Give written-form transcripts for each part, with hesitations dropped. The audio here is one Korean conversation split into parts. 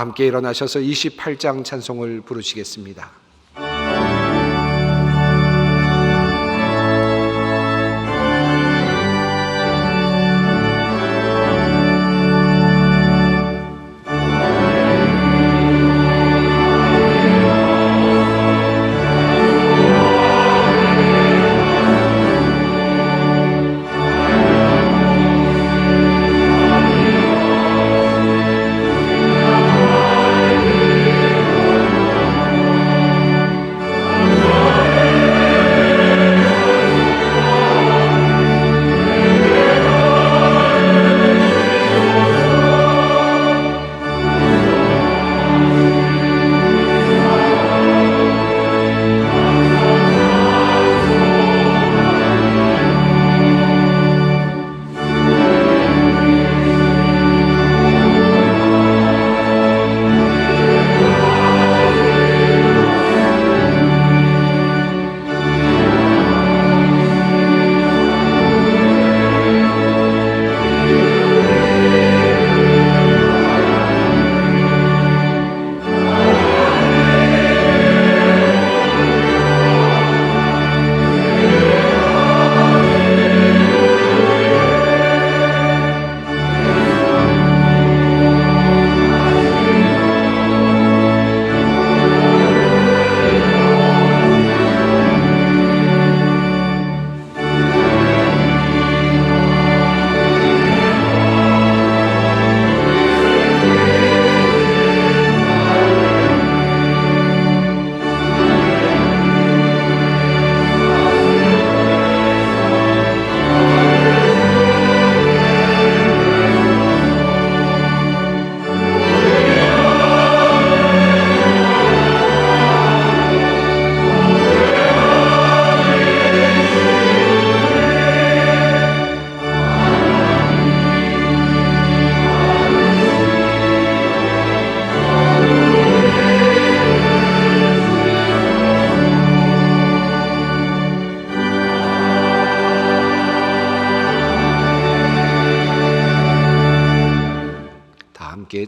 다 함께 일어나셔서 28장 찬송을 부르시겠습니다.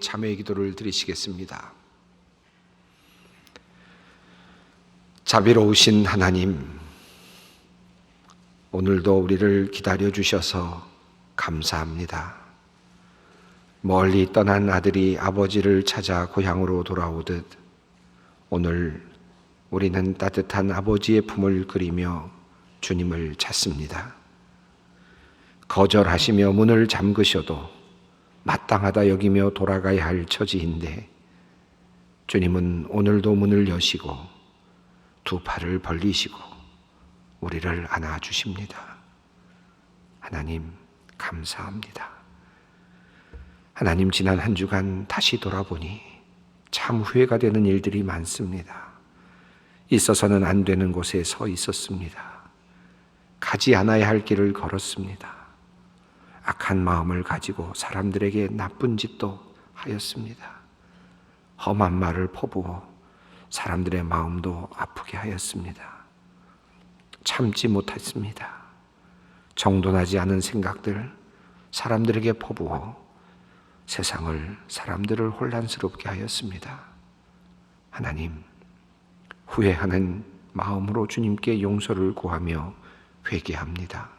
참회의 기도를 드리시겠습니다. 자비로우신 하나님, 오늘도 우리를 기다려 주셔서 감사합니다. 멀리 떠난 아들이 아버지를 찾아 고향으로 돌아오듯 오늘 우리는 따뜻한 아버지의 품을 그리며 주님을 찾습니다. 거절하시며 문을 잠그셔도 마땅하다 여기며 돌아가야 할 처지인데 주님은 오늘도 문을 여시고 두 팔을 벌리시고 우리를 안아주십니다. 하나님 감사합니다. 하나님, 지난 한 주간 다시 돌아보니 참 후회가 되는 일들이 많습니다. 있어서는 안 되는 곳에 서 있었습니다. 가지 않아야 할 길을 걸었습니다. 악한 마음을 가지고 사람들에게 나쁜 짓도 하였습니다. 험한 말을 퍼부어 사람들의 마음도 아프게 하였습니다. 참지 못했습니다. 정돈하지 않은 생각들 사람들에게 퍼부어 사람들을 혼란스럽게 하였습니다. 하나님, 후회하는 마음으로 주님께 용서를 구하며 회개합니다.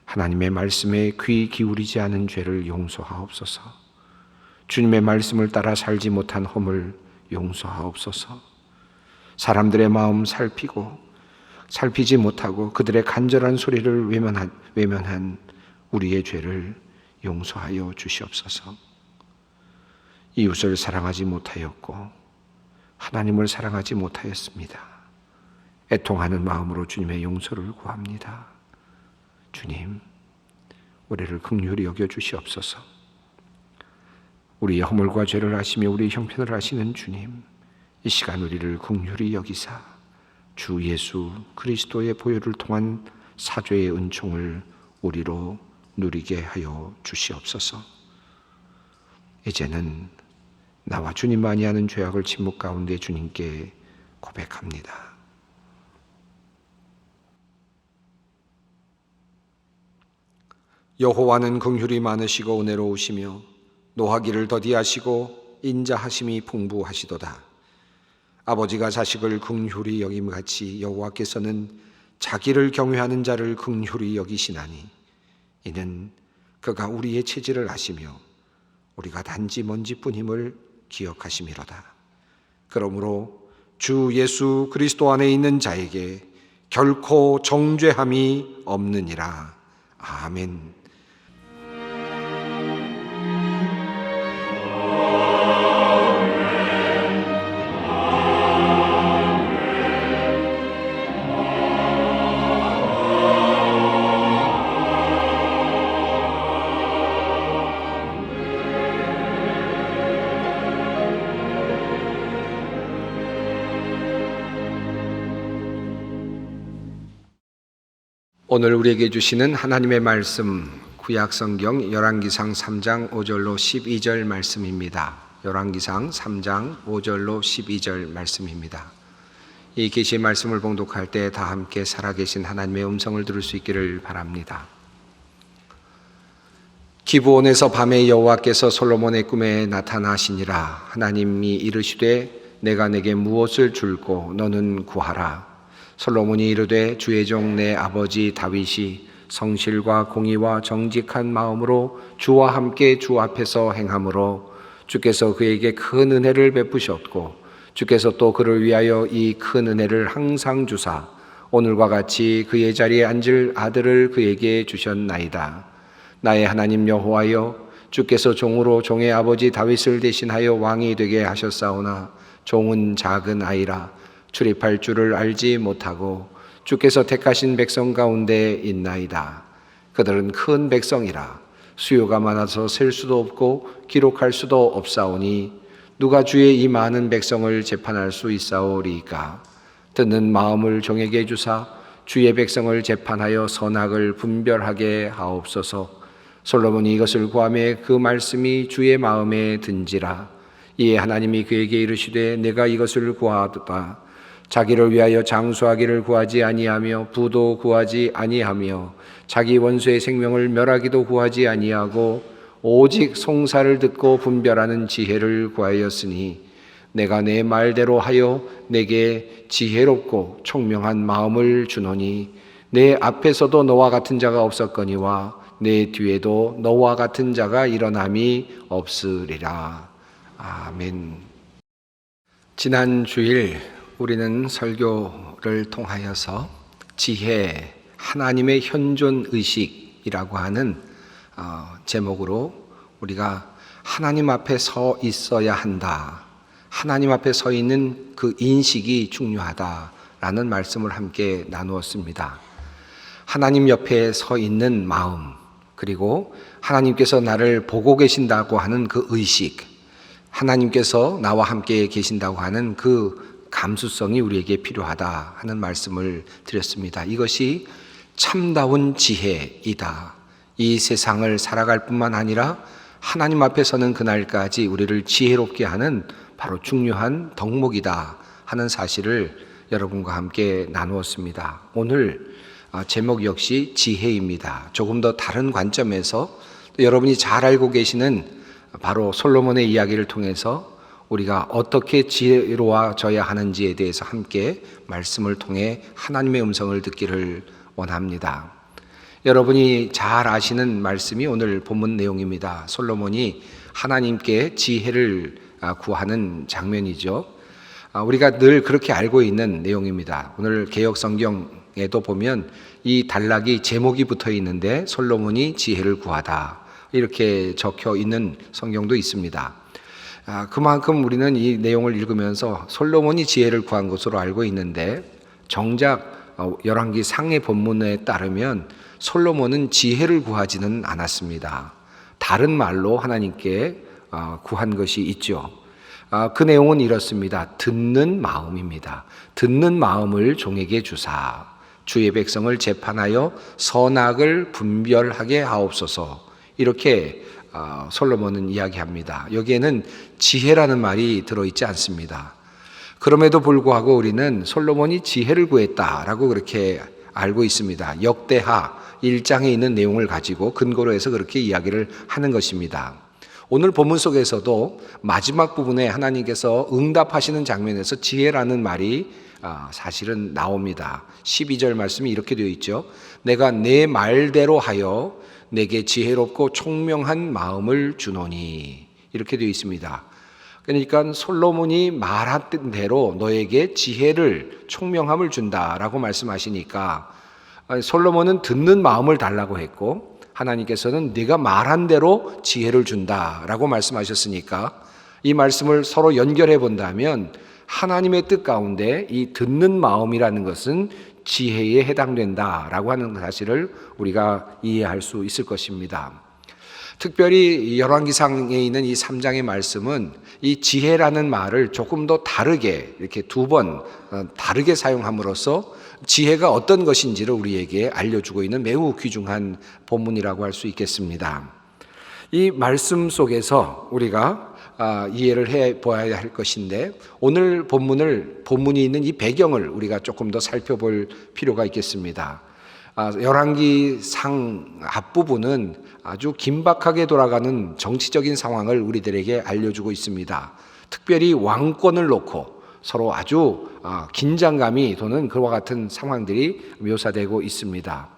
하나님의 말씀에 귀 기울이지 않은 죄를 용서하옵소서. 주님의 말씀을 따라 살지 못한 허물 용서하옵소서. 사람들의 마음 살피지 못하고 그들의 간절한 소리를 외면한 우리의 죄를 용서하여 주시옵소서. 이웃을 사랑하지 못하였고 하나님을 사랑하지 못하였습니다. 애통하는 마음으로 주님의 용서를 구합니다. 주님, 우리를 긍휼히 여겨 주시옵소서. 우리의 허물과 죄를 아시며 우리의 형편을 아시는 주님, 이 시간 우리를 긍휼히 여기사 주 예수 그리스도의 보혈을 통한 사죄의 은총을 우리로 누리게 하여 주시옵소서. 이제는 나와 주님만이 아는 죄악을 침묵 가운데 주님께 고백합니다. 여호와는 긍휼이 많으시고 은혜로우시며 노하기를 더디하시고 인자하심이 풍부하시도다. 아버지가 자식을 긍휼히 여김같이 여호와께서는 자기를 경외하는 자를 긍휼히 여기시나니 이는 그가 우리의 체질을 아시며 우리가 단지 먼지뿐임을 기억하심이로다. 그러므로 주 예수 그리스도 안에 있는 자에게 결코 정죄함이 없느니라. 아멘. 오늘 우리에게 주시는 하나님의 말씀, 구약성경 열왕기상 3장 5절로 12절 말씀입니다. 열왕기상 3장 5절로 12절 말씀입니다. 이 계시의 말씀을 봉독할 때 다 함께 살아계신 하나님의 음성을 들을 수 있기를 바랍니다. 기브온에서 밤에 여호와께서 솔로몬의 꿈에 나타나시니라. 하나님이 이르시되 내가 내게 무엇을 줄고 너는 구하라. 솔로몬이 이르되 주의 종 내 아버지 다윗이 성실과 공의와 정직한 마음으로 주와 함께 주 앞에서 행함으로 주께서 그에게 큰 은혜를 베푸셨고 주께서 또 그를 위하여 이 큰 은혜를 항상 주사 오늘과 같이 그의 자리에 앉을 아들을 그에게 주셨나이다. 나의 하나님 여호와여, 주께서 종으로 종의 아버지 다윗을 대신하여 왕이 되게 하셨사오나 종은 작은 아이라 출입할 줄을 알지 못하고 주께서 택하신 백성 가운데 있나이다. 그들은 큰 백성이라 수요가 많아서 셀 수도 없고 기록할 수도 없사오니 누가 주의 이 많은 백성을 재판할 수 있사오리이까. 듣는 마음을 종에게 주사 주의 백성을 재판하여 선악을 분별하게 하옵소서. 솔로몬이 이것을 구하매 그 말씀이 주의 마음에 든지라. 이에 하나님이 그에게 이르시되 내가 이것을 구하도다. 자기를 위하여 장수하기를 구하지 아니하며 부도 구하지 아니하며 자기 원수의 생명을 멸하기도 구하지 아니하고 오직 송사를 듣고 분별하는 지혜를 구하였으니 내가 내 말대로 하여 내게 지혜롭고 총명한 마음을 주노니 내 앞에서도 너와 같은 자가 없었거니와 내 뒤에도 너와 같은 자가 일어남이 없으리라. 아멘. 지난 주일 우리는 설교를 통하여서 지혜, 하나님의 현존의식이라고 하는 제목으로 우리가 하나님 앞에 서 있어야 한다, 하나님 앞에 서 있는 그 인식이 중요하다라는 말씀을 함께 나누었습니다. 하나님 옆에 서 있는 마음, 그리고 하나님께서 나를 보고 계신다고 하는 그 의식, 하나님께서 나와 함께 계신다고 하는 그 감수성이 우리에게 필요하다 하는 말씀을 드렸습니다. 이것이 참다운 지혜이다. 이 세상을 살아갈 뿐만 아니라 하나님 앞에 서는 그날까지 우리를 지혜롭게 하는 바로 중요한 덕목이다 하는 사실을 여러분과 함께 나누었습니다. 오늘 제목 역시 지혜입니다. 조금 더 다른 관점에서 여러분이 잘 알고 계시는 바로 솔로몬의 이야기를 통해서 우리가 어떻게 지혜로워져야 하는지에 대해서 함께 말씀을 통해 하나님의 음성을 듣기를 원합니다. 여러분이 잘 아시는 말씀이 오늘 본문 내용입니다. 솔로몬이 하나님께 지혜를 구하는 장면이죠. 우리가 늘 그렇게 알고 있는 내용입니다. 오늘 개역 성경에도 보면 이 단락이 제목이 붙어 있는데 솔로몬이 지혜를 구하다 이렇게 적혀 있는 성경도 있습니다. 그만큼 우리는 이 내용을 읽으면서 솔로몬이 지혜를 구한 것으로 알고 있는데 정작 열왕기 상의 본문에 따르면 솔로몬은 지혜를 구하지는 않았습니다. 다른 말로 하나님께 구한 것이 있죠. 그 내용은 이렇습니다. 듣는 마음입니다. 듣는 마음을 종에게 주사 주의 백성을 재판하여 선악을 분별하게 하옵소서. 이렇게 솔로몬은 이야기합니다. 여기에는 지혜라는 말이 들어있지 않습니다. 그럼에도 불구하고 우리는 솔로몬이 지혜를 구했다라고 그렇게 알고 있습니다. 역대하 1장에 있는 내용을 가지고 근거로 해서 그렇게 이야기를 하는 것입니다. 오늘 본문 속에서도 마지막 부분에 하나님께서 응답하시는 장면에서 지혜라는 말이 사실은 나옵니다. 12절 말씀이 이렇게 되어 있죠. 내가 내 말대로 하여 내게 지혜롭고 총명한 마음을 주노니, 이렇게 되어 있습니다. 그러니까 솔로몬이 말한 대로 너에게 지혜를, 총명함을 준다라고 말씀하시니까 솔로몬은 듣는 마음을 달라고 했고 하나님께서는 네가 말한 대로 지혜를 준다라고 말씀하셨으니까 이 말씀을 서로 연결해 본다면 하나님의 뜻 가운데 이 듣는 마음이라는 것은 지혜에 해당된다라고 하는 사실을 우리가 이해할 수 있을 것입니다. 특별히 열왕기상에 있는 이 3장의 말씀은 이 지혜라는 말을 조금 더 다르게 이렇게 두 번 다르게 사용함으로써 지혜가 어떤 것인지를 우리에게 알려주고 있는 매우 귀중한 본문이라고 할 수 있겠습니다. 이 말씀 속에서 우리가 이해를 해 보아야 할 것인데 오늘 본문이 있는 이 배경을 우리가 조금 더 살펴볼 필요가 있겠습니다. 열왕기상 앞부분은 아주 긴박하게 돌아가는 정치적인 상황을 우리들에게 알려주고 있습니다. 특별히 왕권을 놓고 서로 아주 긴장감이 도는 그와 같은 상황들이 묘사되고 있습니다.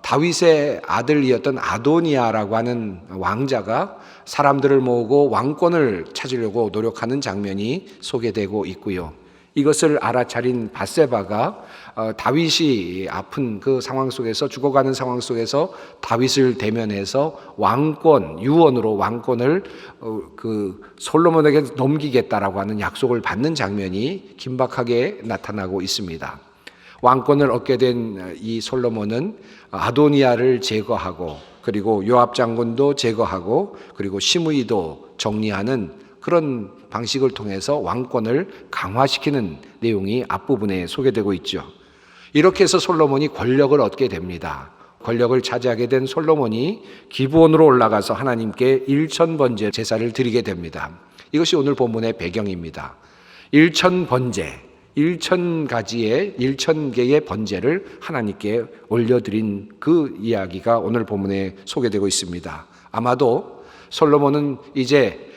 다윗의 아들이었던 아도니아라고 하는 왕자가 사람들을 모으고 왕권을 찾으려고 노력하는 장면이 소개되고 있고요. 이것을 알아차린 밧세바가 다윗이 아픈 그 상황 속에서, 죽어가는 상황 속에서 다윗을 대면해서 유언으로 왕권을 솔로몬에게 넘기겠다라고 하는 약속을 받는 장면이 긴박하게 나타나고 있습니다. 왕권을 얻게 된 이 솔로몬은 아도니아를 제거하고 그리고 요압 장군도 제거하고 그리고 시므이도 정리하는 그런 방식을 통해서 왕권을 강화시키는 내용이 앞부분에 소개되고 있죠. 이렇게 해서 솔로몬이 권력을 얻게 됩니다. 권력을 차지하게 된 솔로몬이 기브온으로 올라가서 하나님께 1000번제 제사를 드리게 됩니다. 이것이 오늘 본문의 배경입니다. 1000번제, 1000개의 번제를 하나님께 올려드린 그 이야기가 오늘 본문에 소개되고 있습니다. 아마도 솔로몬은 이제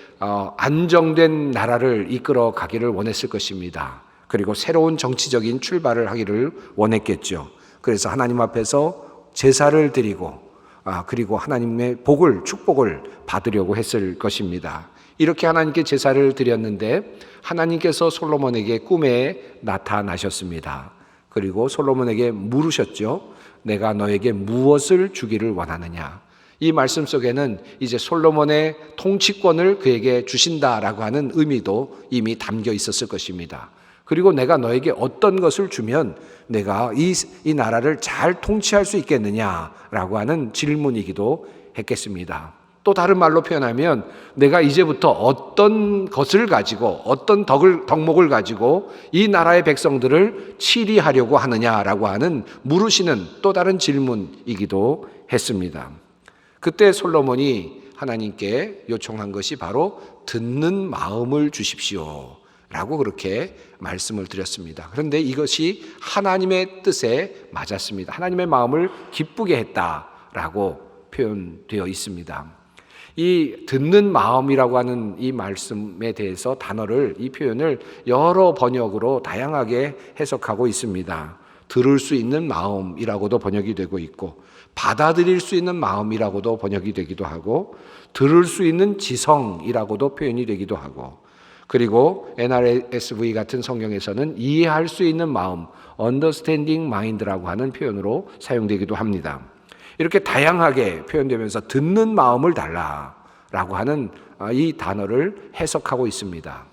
안정된 나라를 이끌어 가기를 원했을 것입니다. 그리고 새로운 정치적인 출발을 하기를 원했겠죠. 그래서 하나님 앞에서 제사를 드리고 그리고 하나님의 축복을 받으려고 했을 것입니다. 이렇게 하나님께 제사를 드렸는데 하나님께서 솔로몬에게 꿈에 나타나셨습니다. 그리고 솔로몬에게 물으셨죠. 내가 너에게 무엇을 주기를 원하느냐? 이 말씀 속에는 이제 솔로몬의 통치권을 그에게 주신다라고 하는 의미도 이미 담겨 있었을 것입니다. 그리고 내가 너에게 어떤 것을 주면 내가 이 나라를 잘 통치할 수 있겠느냐라고 하는 질문이기도 했겠습니다. 또 다른 말로 표현하면 내가 이제부터 어떤 것을 가지고 어떤 덕목을 가지고 이 나라의 백성들을 치리하려고 하느냐라고 하는 물으시는 또 다른 질문이기도 했습니다. 그때 솔로몬이 하나님께 요청한 것이 바로 듣는 마음을 주십시오 라고 그렇게 말씀을 드렸습니다. 그런데 이것이 하나님의 뜻에 맞았습니다. 하나님의 마음을 기쁘게 했다라고 표현되어 있습니다. 이 듣는 마음이라고 하는 이 말씀에 대해서 이 표현을 여러 번역으로 다양하게 해석하고 있습니다. 들을 수 있는 마음이라고도 번역이 되고 있고 받아들일 수 있는 마음이라고도 번역이 되기도 하고 들을 수 있는 지성이라고도 표현이 되기도 하고 그리고 NRSV 같은 성경에서는 이해할 수 있는 마음, understanding mind라고 하는 표현으로 사용되기도 합니다. 이렇게 다양하게 표현되면서 듣는 마음을 달라라고 하는 이 단어를 해석하고 있습니다.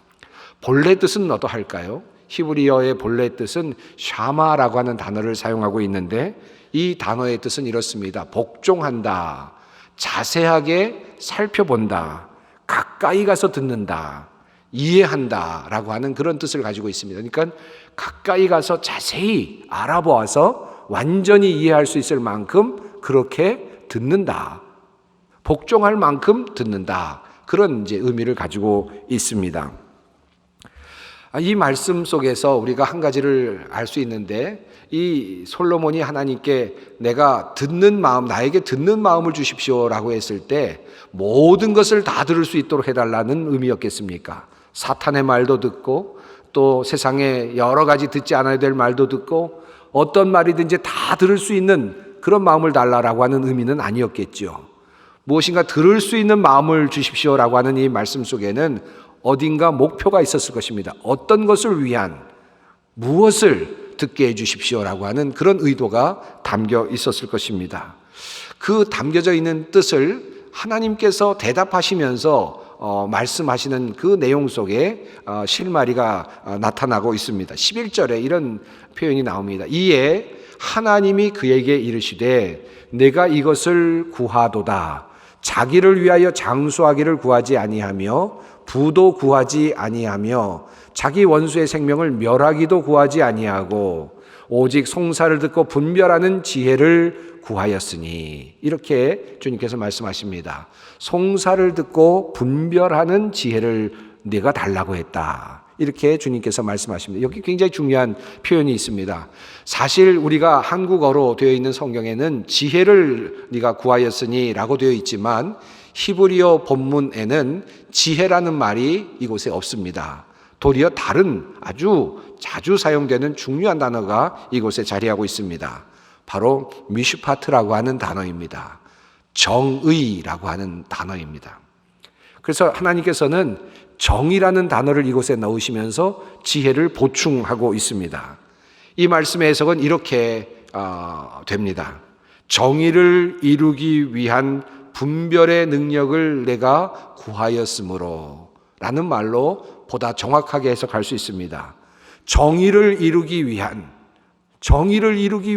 본래 뜻은 어떠할까요? 히브리어의 본래 뜻은 샤마라고 하는 단어를 사용하고 있는데 이 단어의 뜻은 이렇습니다. 복종한다, 자세하게 살펴본다, 가까이 가서 듣는다, 이해한다 라고 하는 그런 뜻을 가지고 있습니다. 그러니까 가까이 가서 자세히 알아보아서 완전히 이해할 수 있을 만큼 그렇게 듣는다, 복종할 만큼 듣는다, 그런 이제 의미를 가지고 있습니다. 이 말씀 속에서 우리가 한 가지를 알 수 있는데, 이 솔로몬이 하나님께 내가 듣는 마음, 나에게 듣는 마음을 주십시오라고 했을 때 모든 것을 다 들을 수 있도록 해달라는 의미였겠습니까? 사탄의 말도 듣고 또 세상에 여러 가지 듣지 않아야 될 말도 듣고 어떤 말이든지 다 들을 수 있는 그런 마음을 달라라고 하는 의미는 아니었겠죠. 무엇인가 들을 수 있는 마음을 주십시오라고 하는 이 말씀 속에는 어딘가 목표가 있었을 것입니다. 어떤 것을 위한, 무엇을 듣게 해 주십시오라고 하는 그런 의도가 담겨 있었을 것입니다. 그 담겨져 있는 뜻을 하나님께서 대답하시면서 말씀하시는 그 내용 속에 실마리가 나타나고 있습니다. 11절에 이런 표현이 나옵니다. 이에 하나님이 그에게 이르시되 내가 이것을 구하도다. 자기를 위하여 장수하기를 구하지 아니하며 부도 구하지 아니하며 자기 원수의 생명을 멸하기도 구하지 아니하고 오직 송사를 듣고 분별하는 지혜를 구하였으니, 이렇게 주님께서 말씀하십니다. 송사를 듣고 분별하는 지혜를 내가 달라고 했다. 이렇게 주님께서 말씀하십니다. 여기 굉장히 중요한 표현이 있습니다. 사실 우리가 한국어로 되어 있는 성경에는 지혜를 네가 구하였으니 라고 되어 있지만 히브리어 본문에는 지혜라는 말이 이곳에 없습니다. 도리어 다른 아주 자주 사용되는 중요한 단어가 이곳에 자리하고 있습니다. 바로 미슈파트라고 하는 단어입니다. 정의라고 하는 단어입니다. 그래서 하나님께서는 정의라는 단어를 이곳에 넣으시면서 지혜를 보충하고 있습니다. 이 말씀의 해석은 이렇게 됩니다. 정의를 이루기 위한 분별의 능력을 내가 구하였으므로 라는 말로 보다 정확하게 해석할 수 있습니다. 정의를 이루기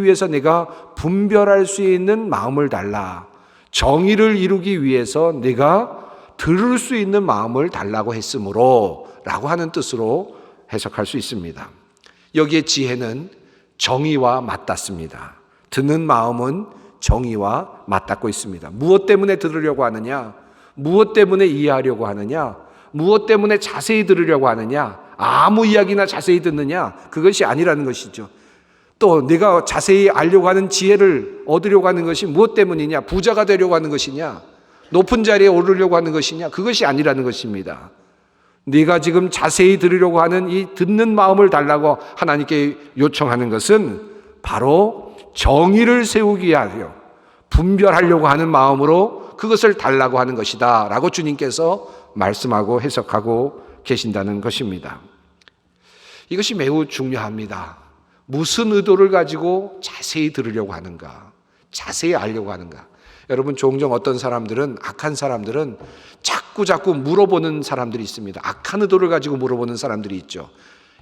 위해서 내가 분별할 수 있는 마음을 달라. 정의를 이루기 위해서 내가 들을 수 있는 마음을 달라고 했으므로 라고 하는 뜻으로 해석할 수 있습니다. 여기에 지혜는 정의와 맞닿습니다. 듣는 마음은 정의와 맞닿고 있습니다. 무엇 때문에 들으려고 하느냐? 무엇 때문에 이해하려고 하느냐? 무엇 때문에 자세히 들으려고 하느냐? 아무 이야기나 자세히 듣느냐? 그것이 아니라는 것이죠. 또 내가 자세히 알려고 하는 지혜를 얻으려고 하는 것이 무엇 때문이냐? 부자가 되려고 하는 것이냐? 높은 자리에 오르려고 하는 것이냐? 그것이 아니라는 것입니다. 네가 지금 자세히 들으려고 하는 이 듣는 마음을 달라고 하나님께 요청하는 것은 바로 정의를 세우기 위하여 분별하려고 하는 마음으로 그것을 달라고 하는 것이다 라고 주님께서 말씀하고 해석하고 계신다는 것입니다. 이것이 매우 중요합니다. 무슨 의도를 가지고 자세히 들으려고 하는가? 자세히 알려고 하는가? 여러분, 종종 어떤 사람들은, 악한 사람들은 자꾸 물어보는 사람들이 있습니다. 악한 의도를 가지고 물어보는 사람들이 있죠.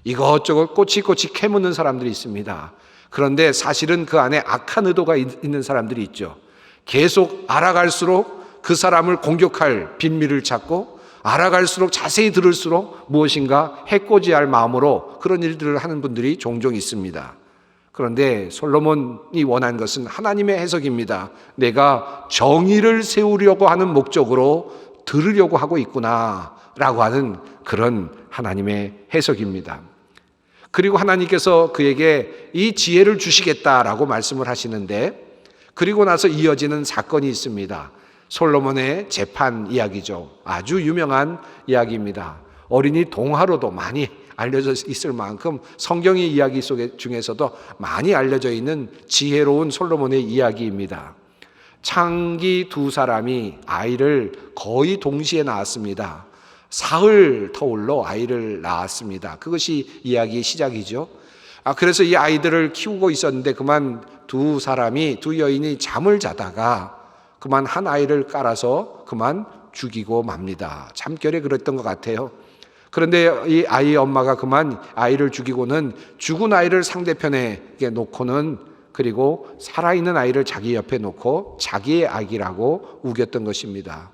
이것저것 꼬치꼬치 캐묻는 사람들이 있습니다. 그런데 사실은 그 안에 악한 의도가 있는 사람들이 있죠. 계속 알아갈수록 그 사람을 공격할 빈미를 찾고, 알아갈수록 자세히 들을수록 무엇인가 해코지할 마음으로 그런 일들을 하는 분들이 종종 있습니다. 그런데 솔로몬이 원한 것은 하나님의 해석입니다. 내가 정의를 세우려고 하는 목적으로 들으려고 하고 있구나 라고 하는 그런 하나님의 해석입니다. 그리고 하나님께서 그에게 이 지혜를 주시겠다라고 말씀을 하시는데, 그리고 나서 이어지는 사건이 있습니다. 솔로몬의 재판 이야기죠. 아주 유명한 이야기입니다. 어린이 동화로도 많이 알려져 있을 만큼 성경의 이야기 중에서도 많이 알려져 있는 지혜로운 솔로몬의 이야기입니다. 창기 두 사람이 아이를 거의 동시에 낳았습니다. 사흘 터울로 아이를 낳았습니다. 그것이 이야기의 시작이죠. 그래서 이 아이들을 키우고 있었는데 그만 두 여인이 잠을 자다가 그만 한 아이를 깔아서 그만 죽이고 맙니다. 잠결에 그랬던 것 같아요. 그런데 이 아이의 엄마가 그만 아이를 죽이고는 죽은 아이를 상대편에 놓고는, 그리고 살아있는 아이를 자기 옆에 놓고 자기의 아기라고 우겼던 것입니다.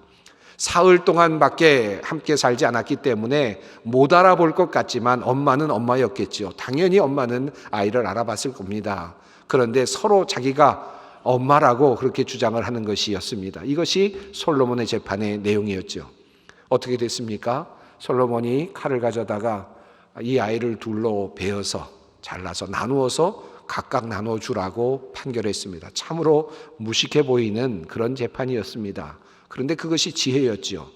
사흘 동안밖에 함께 살지 않았기 때문에 못 알아볼 것 같지만 엄마는 엄마였겠죠. 당연히 엄마는 아이를 알아봤을 겁니다. 그런데 서로 자기가 엄마라고 그렇게 주장을 하는 것이었습니다. 이것이 솔로몬의 재판의 내용이었죠. 어떻게 됐습니까? 솔로몬이 칼을 가져다가 이 아이를 둘로 베어서 잘라서 나누어서 각각 나눠주라고 판결했습니다. 참으로 무식해 보이는 그런 재판이었습니다. 그런데 그것이 지혜였지요.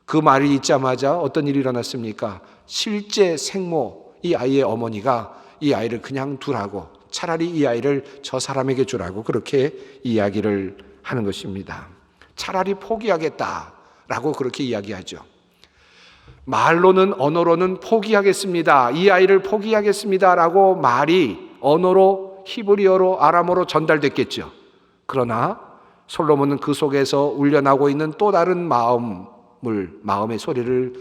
그 말이 있자마자 어떤 일이 일어났습니까? 실제 생모, 이 아이의 어머니가 이 아이를 그냥 두라고, 차라리 이 아이를 저 사람에게 주라고 그렇게 이야기를 하는 것입니다. 차라리 포기하겠다라고 그렇게 이야기하죠. 말로는, 언어로는 포기하겠습니다, 이 아이를 포기하겠습니다라고 말이 언어로, 히브리어로, 아람어로 전달됐겠죠. 그러나 솔로몬은 그 속에서 울려나오고 있는 또 다른 마음의 소리를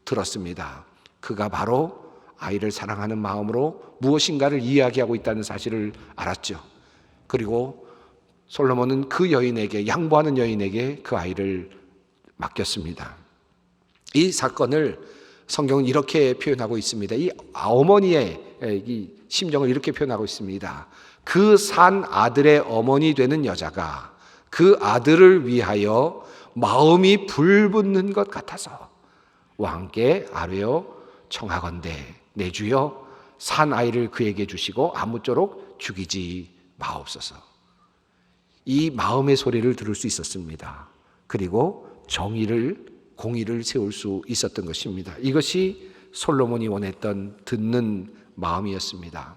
들었습니다. 그가 바로 아이를 사랑하는 마음으로 무엇인가를 이야기하고 있다는 사실을 알았죠. 그리고 솔로몬은 그 여인에게, 양보하는 여인에게 그 아이를 맡겼습니다. 이 사건을 성경은 이렇게 표현하고 있습니다. 이 어머니의 이 심정을 이렇게 표현하고 있습니다. 그 산 아들의 어머니 되는 여자가 그 아들을 위하여 마음이 불붙는 것 같아서 왕께 아뢰어 청하건대 내 주여 산 아이를 그에게 주시고 아무쪼록 죽이지 마옵소서. 이 마음의 소리를 들을 수 있었습니다. 그리고 공의를 세울 수 있었던 것입니다. 이것이 솔로몬이 원했던 듣는 마음이었습니다.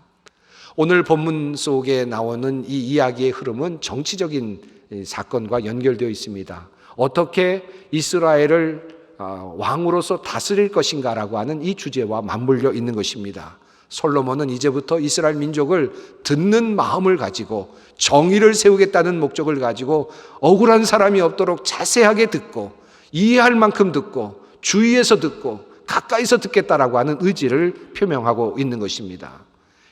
오늘 본문 속에 나오는 이 이야기의 흐름은 정치적인 사건과 연결되어 있습니다. 어떻게 이스라엘을 왕으로서 다스릴 것인가라고 하는 이 주제와 맞물려 있는 것입니다. 솔로몬은 이제부터 이스라엘 민족을 듣는 마음을 가지고 정의를 세우겠다는 목적을 가지고 억울한 사람이 없도록 자세하게 듣고 이해할 만큼 듣고 주위에서 듣고 가까이서 듣겠다라고 하는 의지를 표명하고 있는 것입니다.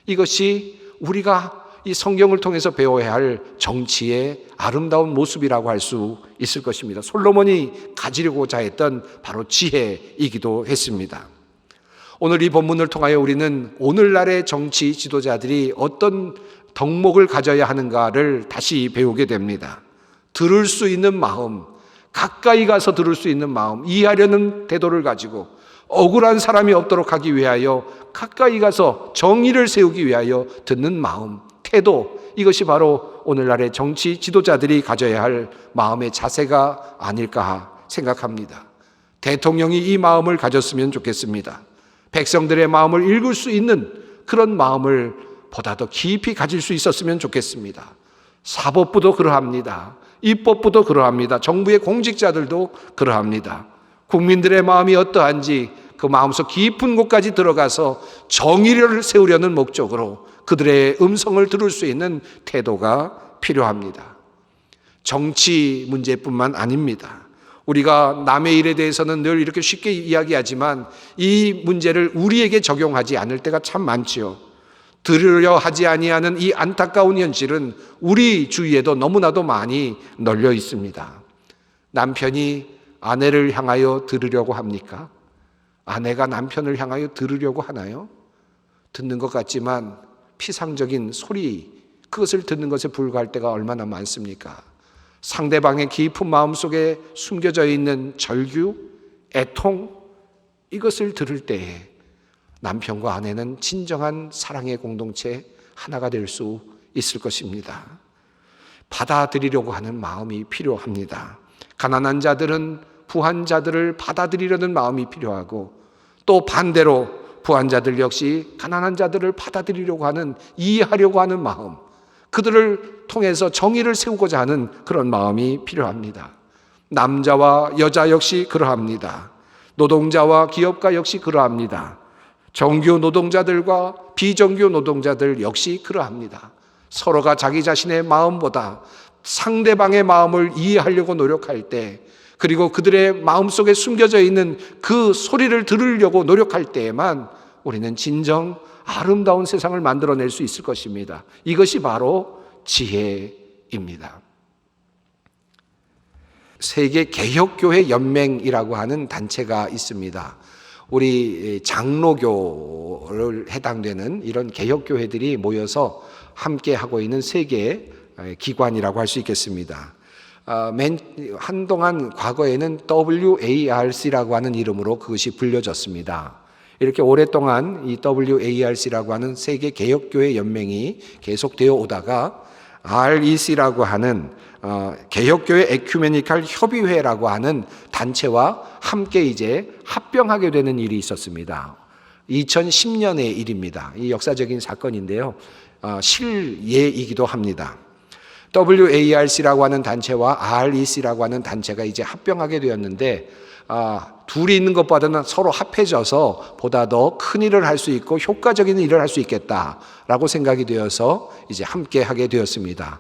이것이 우리가 이 성경을 통해서 배워야 할 정치의 아름다운 모습이라고 할 수 있을 것입니다. 솔로몬이 가지려고자 했던 바로 지혜이기도 했습니다. 오늘 이 본문을 통하여 우리는 오늘날의 정치 지도자들이 어떤 덕목을 가져야 하는가를 다시 배우게 됩니다. 들을 수 있는 마음, 가까이 가서 들을 수 있는 마음, 이해하려는 태도를 가지고 억울한 사람이 없도록 하기 위하여 가까이 가서 정의를 세우기 위하여 듣는 마음, 태도, 이것이 바로 오늘날의 정치 지도자들이 가져야 할 마음의 자세가 아닐까 생각합니다. 대통령이 이 마음을 가졌으면 좋겠습니다. 백성들의 마음을 읽을 수 있는 그런 마음을 보다 더 깊이 가질 수 있었으면 좋겠습니다. 사법부도 그러합니다. 입법부도 그러합니다. 정부의 공직자들도 그러합니다. 국민들의 마음이 어떠한지 그 마음속 깊은 곳까지 들어가서 정의를 세우려는 목적으로 그들의 음성을 들을 수 있는 태도가 필요합니다. 정치 문제뿐만 아닙니다. 우리가 남의 일에 대해서는 늘 이렇게 쉽게 이야기하지만 이 문제를 우리에게 적용하지 않을 때가 참 많지요. 들으려 하지 아니하는 이 안타까운 현실은 우리 주위에도 너무나도 많이 널려 있습니다. 남편이 아내를 향하여 들으려고 합니까? 아내가 남편을 향하여 들으려고 하나요? 듣는 것 같지만 피상적인 소리, 그것을 듣는 것에 불과할 때가 얼마나 많습니까? 상대방의 깊은 마음속에 숨겨져 있는 절규, 애통, 이것을 들을 때에 남편과 아내는 진정한 사랑의 공동체 하나가 될 수 있을 것입니다. 받아들이려고 하는 마음이 필요합니다. 가난한 자들은 부한 자들을 받아들이려는 마음이 필요하고 또 반대로 부한 자들 역시 가난한 자들을 받아들이려고 하는, 이해하려고 하는 마음, 그들을 통해서 정의를 세우고자 하는 그런 마음이 필요합니다. 남자와 여자 역시 그러합니다. 노동자와 기업가 역시 그러합니다. 정규 노동자들과 비정규 노동자들 역시 그러합니다. 서로가 자기 자신의 마음보다 상대방의 마음을 이해하려고 노력할 때, 그리고 그들의 마음속에 숨겨져 있는 그 소리를 들으려고 노력할 때에만 우리는 진정 아름다운 세상을 만들어낼 수 있을 것입니다. 이것이 바로 지혜입니다. 세계 개혁교회 연맹이라고 하는 단체가 있습니다. 우리 장로교를 해당되는 이런 개혁교회들이 모여서 함께 하고 있는 세계 기관이라고 할 수 있겠습니다. 한동안 과거에는 WARC라고 하는 이름으로 그것이 불려졌습니다. 이렇게 오랫동안 이 WARC라고 하는 세계 개혁교회 연맹이 계속되어 오다가 REC라고 하는 개혁교회 에큐메니칼 협의회라고 하는 단체와 함께 이제 합병하게 되는 일이 있었습니다. 2010년의 일입니다. 이 역사적인 사건인데요. 실예이기도 합니다. WARC라고 하는 단체와 REC라고 하는 단체가 이제 합병하게 되었는데 둘이 있는 것보다는 서로 합해져서 보다 더 큰 일을 할 수 있고 효과적인 일을 할 수 있겠다라고 생각이 되어서 이제 함께 하게 되었습니다.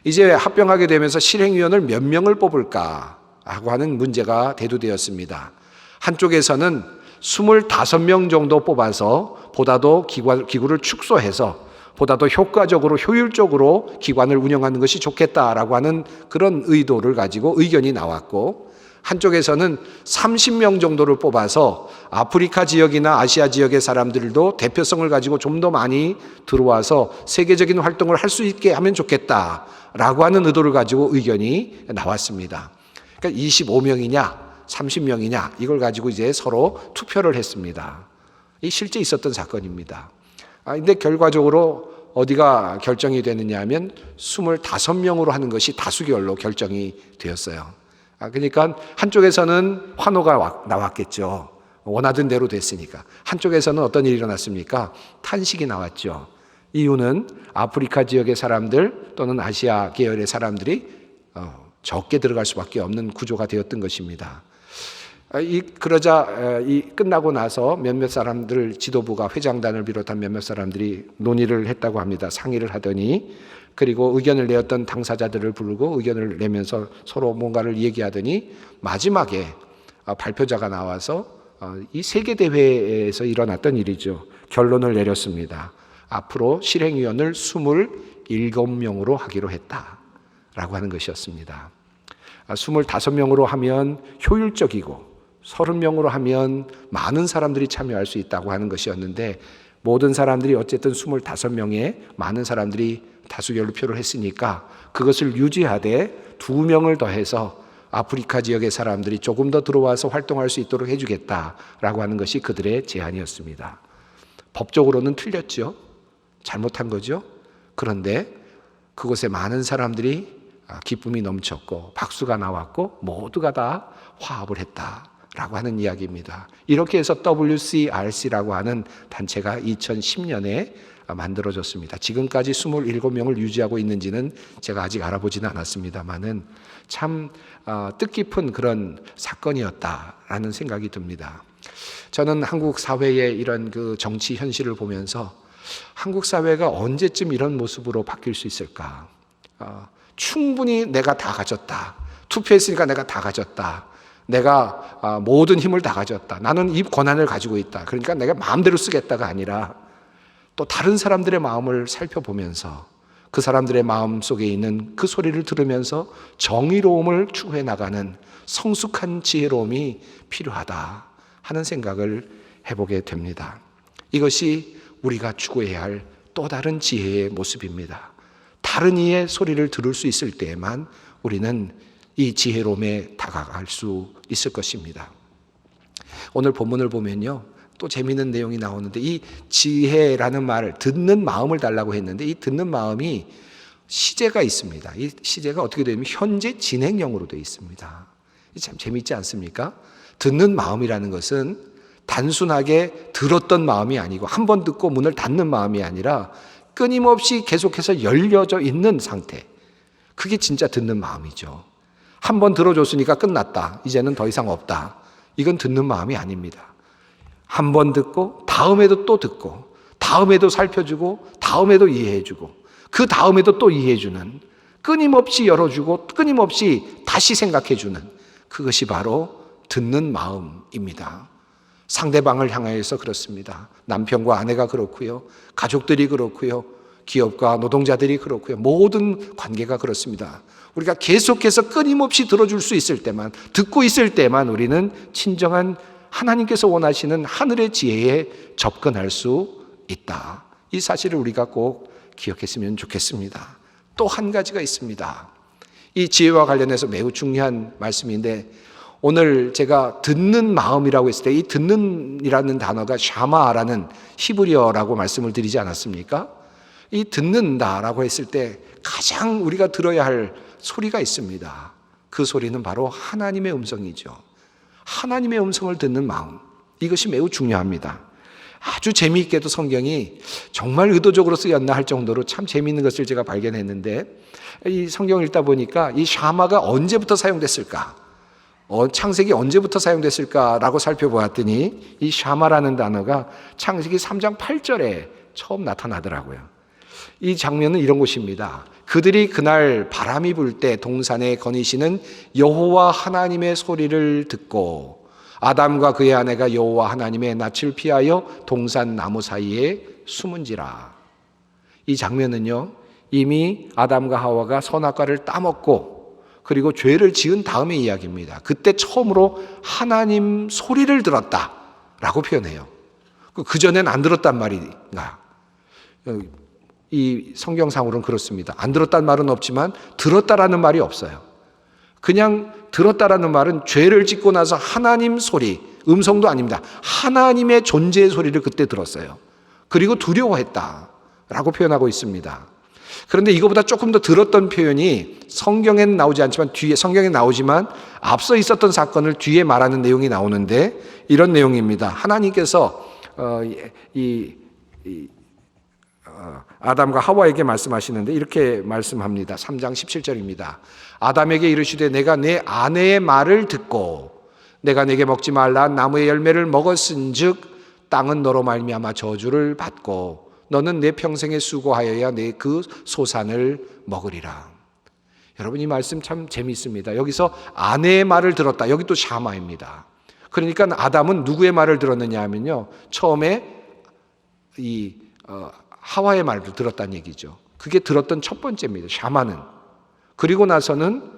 이제 합병하게 되면서 실행위원을 몇 명을 뽑을까라고 하는 문제가 대두되었습니다. 한쪽에서는 25명 정도 뽑아서 보다 더 기구를 축소해서 보다 더 효과적으로 효율적으로 기관을 운영하는 것이 좋겠다라고 하는 그런 의도를 가지고 의견이 나왔고, 한쪽에서는 30명 정도를 뽑아서 아프리카 지역이나 아시아 지역의 사람들도 대표성을 가지고 좀 더 많이 들어와서 세계적인 활동을 할 수 있게 하면 좋겠다라고 하는 의도를 가지고 의견이 나왔습니다. 그러니까 25명이냐 30명이냐 이걸 가지고 이제 서로 투표를 했습니다. 이 실제 있었던 사건입니다. 근데 결과적으로 어디가 결정이 되느냐 하면 25명으로 하는 것이 다수결로 결정이 되었어요. 그러니까 한쪽에서는 환호가 나왔겠죠. 원하던 대로 됐으니까. 한쪽에서는 어떤 일이 일어났습니까? 탄식이 나왔죠. 이유는 아프리카 지역의 사람들 또는 아시아 계열의 사람들이 적게 들어갈 수밖에 없는 구조가 되었던 것입니다. 그러자 끝나고 나서 몇몇 사람들, 지도부가 회장단을 비롯한 몇몇 사람들이 논의를 했다고 합니다. 상의를 하더니, 그리고 의견을 내었던 당사자들을 부르고 의견을 내면서 서로 뭔가를 얘기하더니 마지막에 발표자가 나와서 이 세계대회에서 일어났던 일이죠. 결론을 내렸습니다. 앞으로 실행위원을 27명으로 하기로 했다라고 하는 것이었습니다. 25명으로 하면 효율적이고 30명으로 하면 많은 사람들이 참여할 수 있다고 하는 것이었는데, 모든 사람들이 어쨌든 25명에 많은 사람들이 다수결로 표를 했으니까 그것을 유지하되 2명을 더해서 아프리카 지역의 사람들이 조금 더 들어와서 활동할 수 있도록 해주겠다라고 하는 것이 그들의 제안이었습니다. 법적으로는 틀렸죠. 잘못한 거죠. 그런데 그곳에 많은 사람들이 기쁨이 넘쳤고 박수가 나왔고 모두가 다 화합을 했다라고 하는 이야기입니다. 이렇게 해서 WCRC라고 하는 단체가 2010년에 만들어졌습니다. 지금까지 27명을 유지하고 있는지는 제가 아직 알아보지는 않았습니다만은 참 뜻깊은 그런 사건이었다라는 생각이 듭니다. 저는 한국 사회의 이런 그 정치 현실을 보면서 한국 사회가 언제쯤 이런 모습으로 바뀔 수 있을까? 충분히 내가 다 가졌다. 투표했으니까 내가 다 가졌다. 내가 모든 힘을 다 가졌다. 나는 이 권한을 가지고 있다. 그러니까 내가 마음대로 쓰겠다가 아니라 또 다른 사람들의 마음을 살펴보면서 그 사람들의 마음 속에 있는 그 소리를 들으면서 정의로움을 추구해 나가는 성숙한 지혜로움이 필요하다 하는 생각을 해보게 됩니다. 이것이 우리가 추구해야 할 또 다른 지혜의 모습입니다. 다른 이의 소리를 들을 수 있을 때에만 우리는 이 지혜로움에 다가갈 수 있을 것입니다. 오늘 본문을 보면요, 또 재미있는 내용이 나오는데, 이 지혜라는 말을 듣는 마음을 달라고 했는데, 이 듣는 마음이 시제가 있습니다. 이 시제가 어떻게 되냐면 현재 진행형으로 되어 있습니다. 참 재미있지 않습니까? 듣는 마음이라는 것은 단순하게 들었던 마음이 아니고 한 번 듣고 문을 닫는 마음이 아니라 끊임없이 계속해서 열려져 있는 상태. 그게 진짜 듣는 마음이죠. 한 번 들어줬으니까 끝났다. 이제는 더 이상 없다. 이건 듣는 마음이 아닙니다. 한 번 듣고 다음에도 또 듣고 다음에도 살펴주고 다음에도 이해해주고 그 다음에도 또 이해해주는, 끊임없이 열어주고 끊임없이 다시 생각해주는, 그것이 바로 듣는 마음입니다. 상대방을 향하여서 그렇습니다. 남편과 아내가 그렇고요. 가족들이 그렇고요. 기업과 노동자들이 그렇고요. 모든 관계가 그렇습니다. 우리가 계속해서 끊임없이 들어줄 수 있을 때만, 듣고 있을 때만 우리는 진정한 하나님께서 원하시는 하늘의 지혜에 접근할 수 있다. 이 사실을 우리가 꼭 기억했으면 좋겠습니다. 또 한 가지가 있습니다. 이 지혜와 관련해서 매우 중요한 말씀인데, 오늘 제가 듣는 마음이라고 했을 때 이 듣는이라는 단어가 샤마라는 히브리어라고 말씀을 드리지 않았습니까? 이 듣는다라고 했을 때 가장 우리가 들어야 할 소리가 있습니다. 그 소리는 바로 하나님의 음성이죠. 하나님의 음성을 듣는 마음, 이것이 매우 중요합니다. 아주 재미있게도 성경이 정말 의도적으로 쓰였나 할 정도로 참 재미있는 것을 제가 발견했는데, 이 성경을 읽다 보니까 이 샤마가 언제부터 사용됐을까? 창세기 언제부터 사용됐을까라고 살펴보았더니 이 샤마라는 단어가 창세기 3장 8절에 처음 나타나더라고요. 이 장면은 이런 곳입니다. 그들이 그날 바람이 불 때 동산에 거니시는 여호와 하나님의 소리를 듣고 아담과 그의 아내가 여호와 하나님의 낯을 피하여 동산 나무 사이에 숨은지라. 이 장면은요, 이미 아담과 하와가 선악과를 따먹고 그리고 죄를 지은 다음의 이야기입니다. 그때 처음으로 하나님 소리를 들었다라고 표현해요. 그전엔 안 들었단 말인가? 이 성경상으로는 그렇습니다. 안 들었단 말은 없지만 들었다라는 말이 없어요. 그냥 들었다라는 말은 죄를 짓고 나서 하나님 소리, 음성도 아닙니다. 하나님의 존재의 소리를 그때 들었어요. 그리고 두려워했다라고 표현하고 있습니다. 그런데 이거보다 조금 더 들었던 표현이 성경에는 나오지 않지만 성경에 나오지만 앞서 있었던 사건을 뒤에 말하는 내용이 나오는데 이런 내용입니다. 하나님께서 아담과 하와에게 말씀하시는데 이렇게 말씀합니다. 3장 17절입니다. 아담에게 이르시되 내가 내 아내의 말을 듣고 내가 내게 먹지 말라 나무의 열매를 먹었은즉 땅은 너로 말미암아 저주를 받고 너는 내 평생에 수고하여야 내 그 소산을 먹으리라. 여러분, 이 말씀 참 재미있습니다. 여기서 아내의 말을 들었다. 여기 또 샤마입니다. 그러니까 아담은 누구의 말을 들었느냐 하면요, 처음에 하와의 말을 들었다는 얘기죠. 그게 들었던 첫 번째입니다. 샤마는. 그리고 나서는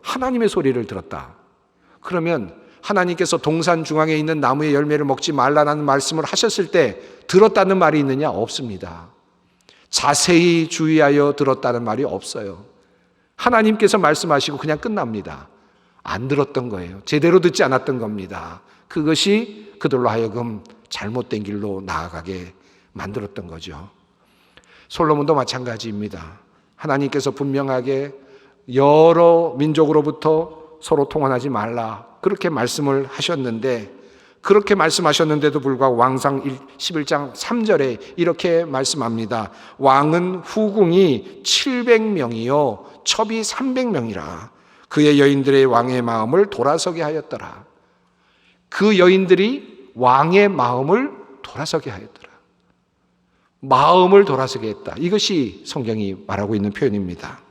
하나님의 소리를 들었다. 그러면 하나님께서 동산 중앙에 있는 나무의 열매를 먹지 말라는 말씀을 하셨을 때 들었다는 말이 있느냐? 없습니다. 자세히 주의하여 들었다는 말이 없어요. 하나님께서 말씀하시고 그냥 끝납니다. 안 들었던 거예요. 제대로 듣지 않았던 겁니다. 그것이 그들로 하여금 잘못된 길로 나아가게 만들었던 거죠. 솔로몬도 마찬가지입니다. 하나님께서 분명하게 여러 민족으로부터 서로 통혼하지 말라 그렇게 말씀을 하셨는데, 그렇게 말씀하셨는데도 불구하고 왕상 11장 3절에 이렇게 말씀합니다. 왕은 후궁이 700명이요 첩이 300명이라 그의 여인들의 왕의 마음을 돌아서게 하였더라. 그 여인들이 왕의 마음을 돌아서게 하였더라. 마음을 돌아서게 했다. 이것이 성경이 말하고 있는 표현입니다.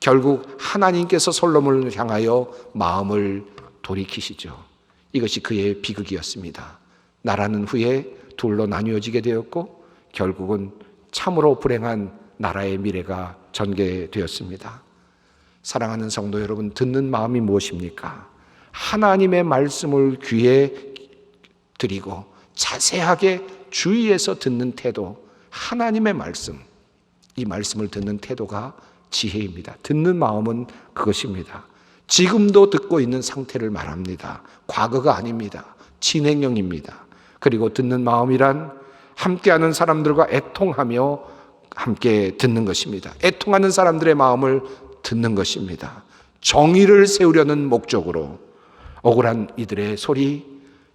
결국 하나님께서 솔로몬을 향하여 마음을 돌이키시죠. 이것이 그의 비극이었습니다. 나라는 후에 둘로 나뉘어지게 되었고 결국은 참으로 불행한 나라의 미래가 전개되었습니다. 사랑하는 성도 여러분, 듣는 마음이 무엇입니까? 하나님의 말씀을 귀에 드리고 자세하게 주의해서 듣는 태도, 하나님의 말씀, 이 말씀을 듣는 태도가 지혜입니다. 듣는 마음은 그것입니다. 지금도 듣고 있는 상태를 말합니다. 과거가 아닙니다. 진행형입니다. 그리고 듣는 마음이란 함께하는 사람들과 애통하며 함께 듣는 것입니다. 애통하는 사람들의 마음을 듣는 것입니다. 정의를 세우려는 목적으로 억울한 이들의 소리,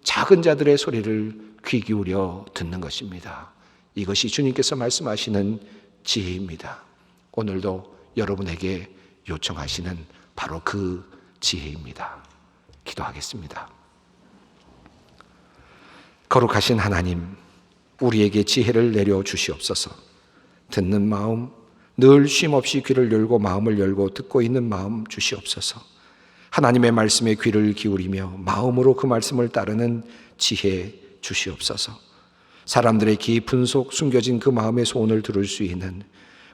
작은 자들의 소리를 귀 기울여 듣는 것입니다. 이것이 주님께서 말씀하시는 지혜입니다. 오늘도 여러분에게 요청하시는 바로 그 지혜입니다. 기도하겠습니다. 거룩하신 하나님, 우리에게 지혜를 내려 주시옵소서. 듣는 마음, 늘 쉼없이 귀를 열고 마음을 열고 듣고 있는 마음 주시옵소서. 하나님의 말씀에 귀를 기울이며 마음으로 그 말씀을 따르는 지혜 주시옵소서. 사람들의 깊은 속 숨겨진 그 마음의 소원을 들을 수 있는,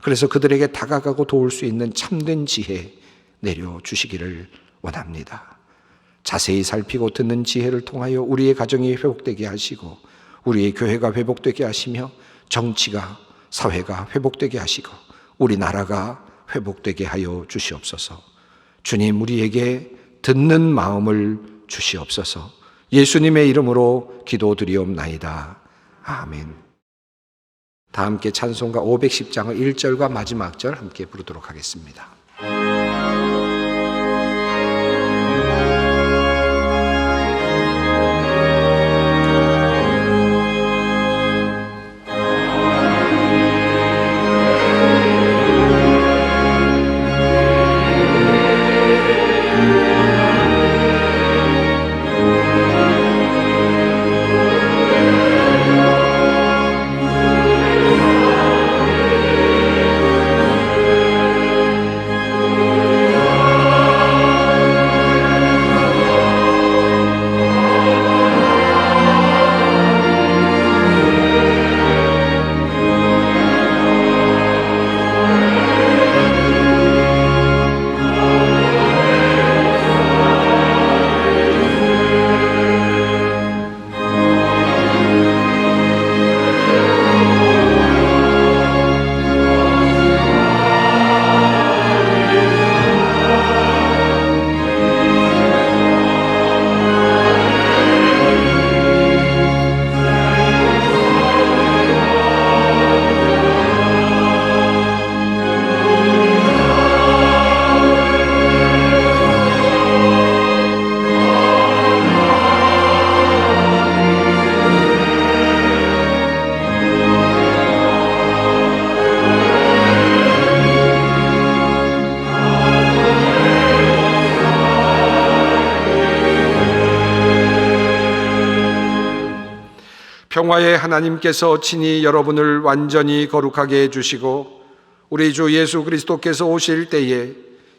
그래서 그들에게 다가가고 도울 수 있는 참된 지혜 내려주시기를 원합니다. 자세히 살피고 듣는 지혜를 통하여 우리의 가정이 회복되게 하시고 우리의 교회가 회복되게 하시며 정치가, 사회가 회복되게 하시고 우리나라가 회복되게 하여 주시옵소서. 주님, 우리에게 듣는 마음을 주시옵소서. 예수님의 이름으로 기도드리옵나이다. 아멘. 다 함께 찬송가 510장의 1절과 마지막 절 함께 부르도록 하겠습니다. 평화의 하나님께서 친히 여러분을 완전히 거룩하게 해주시고 우리 주 예수 그리스도께서 오실 때에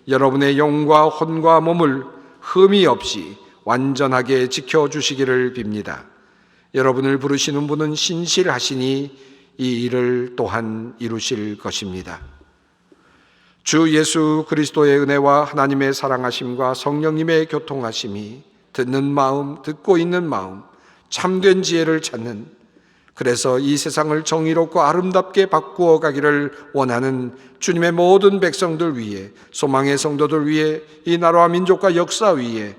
여러분의 영과 혼과 몸을 흠이 없이 완전하게 지켜주시기를 빕니다. 여러분을 부르시는 분은 신실하시니 이 일을 또한 이루실 것입니다. 주 예수 그리스도의 은혜와 하나님의 사랑하심과 성령님의 교통하심이 듣는 마음, 듣고 있는 마음, 참된 지혜를 찾는, 그래서 이 세상을 정의롭고 아름답게 바꾸어 가기를 원하는 주님의 모든 백성들 위해, 소망의 성도들 위해, 이 나라와 민족과 역사 위에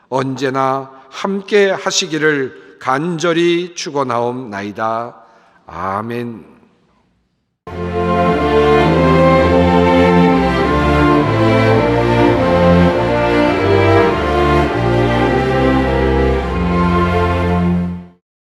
언제나 함께 하시기를 간절히 축원하옵나이다. 아멘.